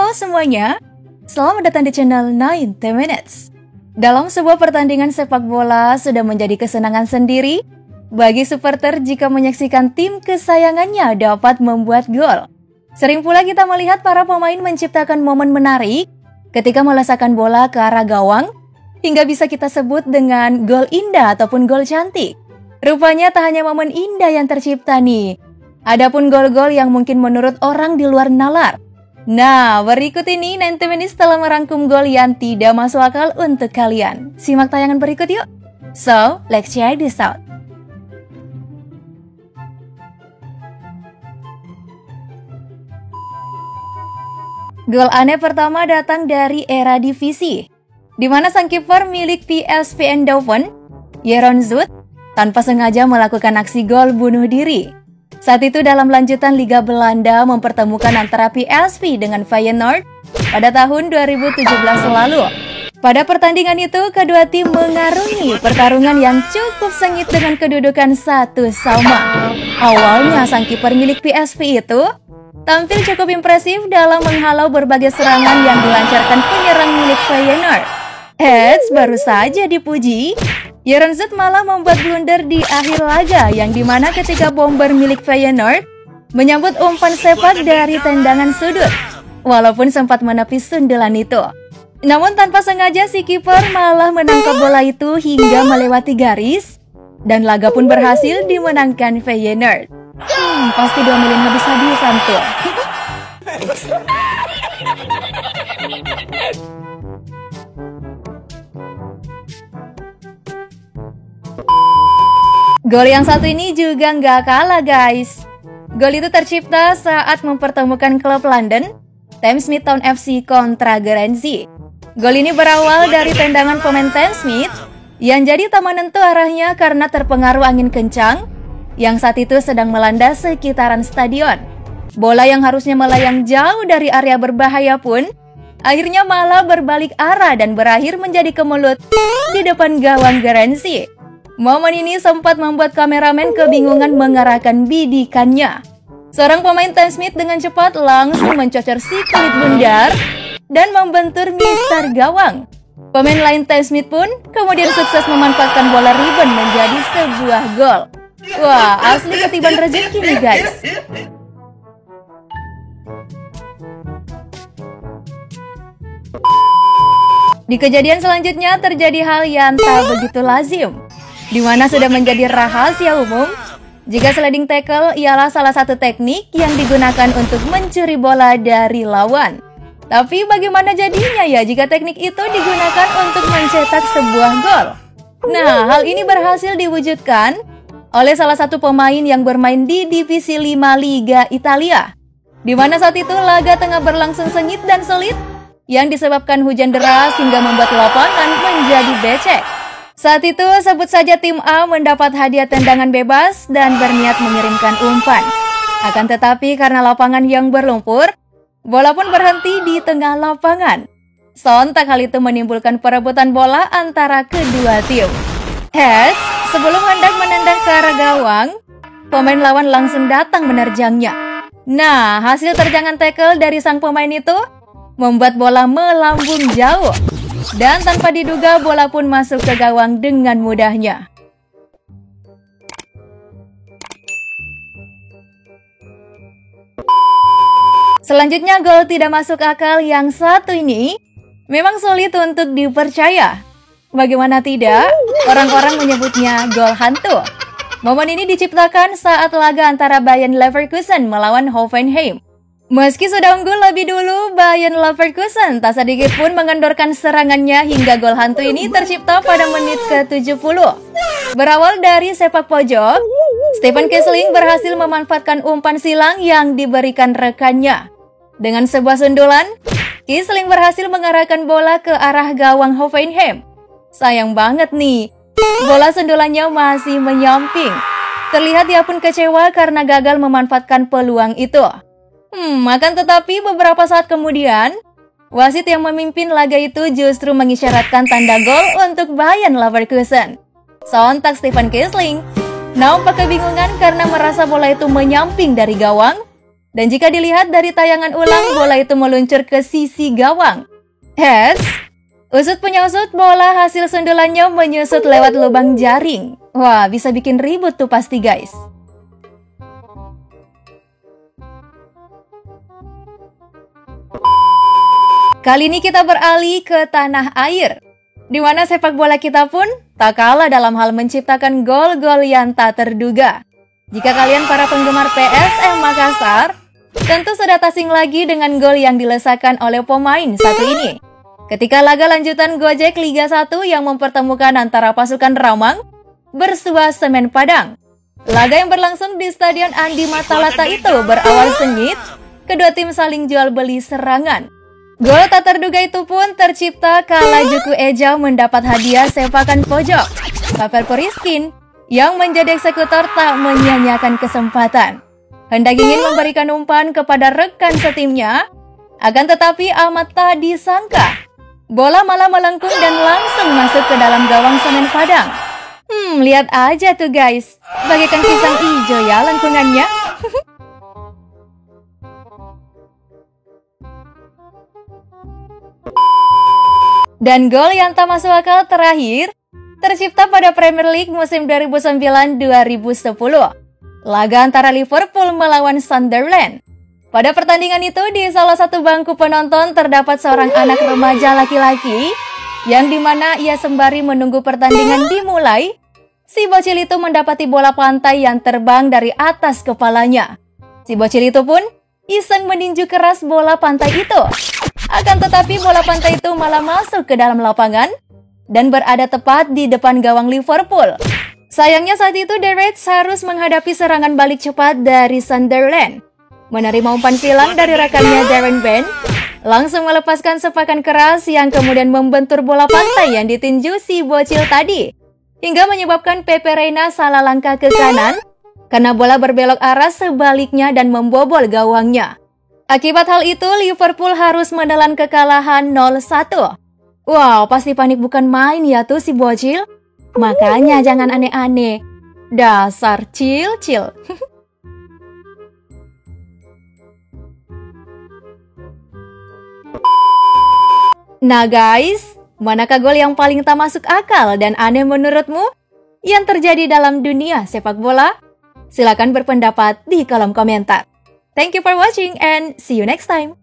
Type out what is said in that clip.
Halo semuanya, selamat datang di channel 90 Minutes. Dalam sebuah pertandingan sepak bola sudah menjadi kesenangan sendiri bagi supporter jika menyaksikan tim kesayangannya dapat membuat gol. Sering pula kita melihat para pemain menciptakan momen menarik ketika melesakkan bola ke arah gawang hingga bisa kita sebut dengan gol indah ataupun gol cantik. Rupanya tak hanya momen indah yang tercipta nih, adapun gol-gol yang mungkin menurut orang di luar nalar. Nah, berikut ini 90 Minutes telah merangkum gol yang tidak masuk akal untuk kalian. Simak tayangan berikut yuk. So, let's check this out. Gol aneh pertama datang dari era divisi, di mana sang kiper milik PSV Eindhoven, Jeroen Zoet, tanpa sengaja melakukan aksi gol bunuh diri. Saat itu dalam lanjutan Liga Belanda mempertemukan antara PSV dengan Feyenoord pada tahun 2017 lalu. Pada pertandingan itu, kedua tim mengarungi pertarungan yang cukup sengit dengan kedudukan 1-1. Awalnya sang kiper milik PSV itu tampil cukup impresif dalam menghalau berbagai serangan yang dilancarkan penyerang milik Feyenoord. Eits, baru saja dipuji, Jeroen Zoet malah membuat blunder di akhir laga yang dimana ketika bomber milik Feyenoord menyambut umpan sepak dari tendangan sudut, walaupun sempat menepis sundulan itu. Namun tanpa sengaja si kiper malah menangkap bola itu hingga melewati garis dan laga pun berhasil dimenangkan Feyenoord. Pasti diomelin habis-habisan tuh. Gol yang satu ini juga nggak kalah guys. Gol itu tercipta saat mempertemukan klub London, Thamesmead Town FC kontra Guernsey. Gol ini berawal dari tendangan pemain Thamesmead yang jadi tak menentu arahnya karena terpengaruh angin kencang yang saat itu sedang melanda sekitaran stadion. Bola yang harusnya melayang jauh dari area berbahaya pun akhirnya malah berbalik arah dan berakhir menjadi kemelut di depan gawang Guernsey. Momen ini sempat membuat kameramen kebingungan mengarahkan bidikannya. Seorang pemain Thamesmead dengan cepat langsung mencocor si kulit bundar dan membentur mistar gawang. Pemain lain Thamesmead pun kemudian sukses memanfaatkan bola ribbon menjadi sebuah gol. Wah, asli ketiban rezeki nih guys. Di kejadian selanjutnya terjadi hal yang tak begitu lazim, di mana sudah menjadi rahasia umum jika sliding tackle ialah salah satu teknik yang digunakan untuk mencuri bola dari lawan. Tapi bagaimana jadinya ya jika teknik itu digunakan untuk mencetak sebuah gol? Nah, hal ini berhasil diwujudkan oleh salah satu pemain yang bermain di Divisi 5 Liga Italia, di mana saat itu laga tengah berlangsung sengit dan sulit yang disebabkan hujan deras hingga membuat lapangan menjadi becek. Saat itu, sebut saja tim A mendapat hadiah tendangan bebas dan berniat mengirimkan umpan. Akan tetapi karena lapangan yang berlumpur, bola pun berhenti di tengah lapangan. Sontak hal itu menimbulkan perebutan bola antara kedua tim. Eits, sebelum hendak menendang ke arah gawang, pemain lawan langsung datang menerjangnya. Nah, hasil terjangan tackle dari sang pemain itu membuat bola melambung jauh. Dan tanpa diduga bola pun masuk ke gawang dengan mudahnya. Selanjutnya gol tidak masuk akal yang satu ini memang sulit untuk dipercaya. Bagaimana tidak, orang-orang menyebutnya gol hantu. Momen ini diciptakan saat laga antara Bayer Leverkusen melawan Hoffenheim. Meski sudah unggul lebih dulu, Bayer Leverkusen tak sedikit pun mengendorkan serangannya hingga gol hantu ini tercipta pada menit ke-70. Berawal dari sepak pojok, Stefan Kiesling berhasil memanfaatkan umpan silang yang diberikan rekannya. Dengan sebuah sundulan, Kiesling berhasil mengarahkan bola ke arah gawang Hoffenheim. Sayang banget nih, bola sundulannya masih menyamping. Terlihat dia pun kecewa karena gagal memanfaatkan peluang itu. Akan tetapi beberapa saat kemudian, wasit yang memimpin laga itu justru mengisyaratkan tanda gol untuk Bayer Leverkusen. Sontak Stefan Kiesling nampak kebingungan karena merasa bola itu menyamping dari gawang Dan jika dilihat dari tayangan ulang, bola itu meluncur ke sisi gawang. Usut punya usut, bola hasil sundulannya menyusut lewat lubang jaring. Wah, bisa bikin ribut tuh pasti guys. Kali ini kita beralih ke tanah air, di mana sepak bola kita pun tak kalah dalam hal menciptakan gol-gol yang tak terduga. Jika kalian para penggemar PSM Makassar, tentu sudah tak asing lagi dengan gol yang dilesakan oleh pemain satu ini. Ketika laga lanjutan Gojek Liga 1 yang mempertemukan antara pasukan Ramang bersua Semen Padang. Laga yang berlangsung di Stadion Andi Matalata itu berawal sengit, kedua tim saling jual beli serangan. Gol tak terduga itu pun tercipta kala Juku Eja mendapat hadiah sepakan pojok. Pavel Poriskin yang menjadi eksekutor tak menyia-nyiakan kesempatan. Hendak ingin memberikan umpan kepada rekan setimnya, akan tetapi amat tak disangka, bola malah melengkung dan langsung masuk ke dalam gawang Semen Padang. Lihat aja tuh guys, bagaikan pisang hijau ya lengkungannya. Dan gol yang tak masuk akal terakhir tercipta pada Premier League musim 2009-2010. Laga antara Liverpool melawan Sunderland. Pada pertandingan itu, di salah satu bangku penonton terdapat seorang anak remaja laki-laki yang dimana ia sembari menunggu pertandingan dimulai, si bocil itu mendapati bola pantai yang terbang dari atas kepalanya. Si bocil itu pun iseng meninju keras bola pantai itu. Akan tetapi bola pantai itu malah masuk ke dalam lapangan dan berada tepat di depan gawang Liverpool. Sayangnya saat itu The Reds harus menghadapi serangan balik cepat dari Sunderland. Menerima umpan silang dari rekannya Darren Ben, langsung melepaskan sepakan keras yang kemudian membentur bola pantai yang ditinju si bocil tadi, hingga menyebabkan Pepe Reina salah langkah ke kanan karena bola berbelok arah sebaliknya dan membobol gawangnya. Akibat hal itu, Liverpool harus menelan kekalahan 0-1. Wow, pasti panik bukan main ya tuh si bocil. Makanya jangan aneh-aneh. Dasar cil-cil. Nah guys, manakah gol yang paling tak masuk akal dan aneh menurutmu yang terjadi dalam dunia sepak bola? Silakan berpendapat di kolom komentar. Thank you for watching and see you next time.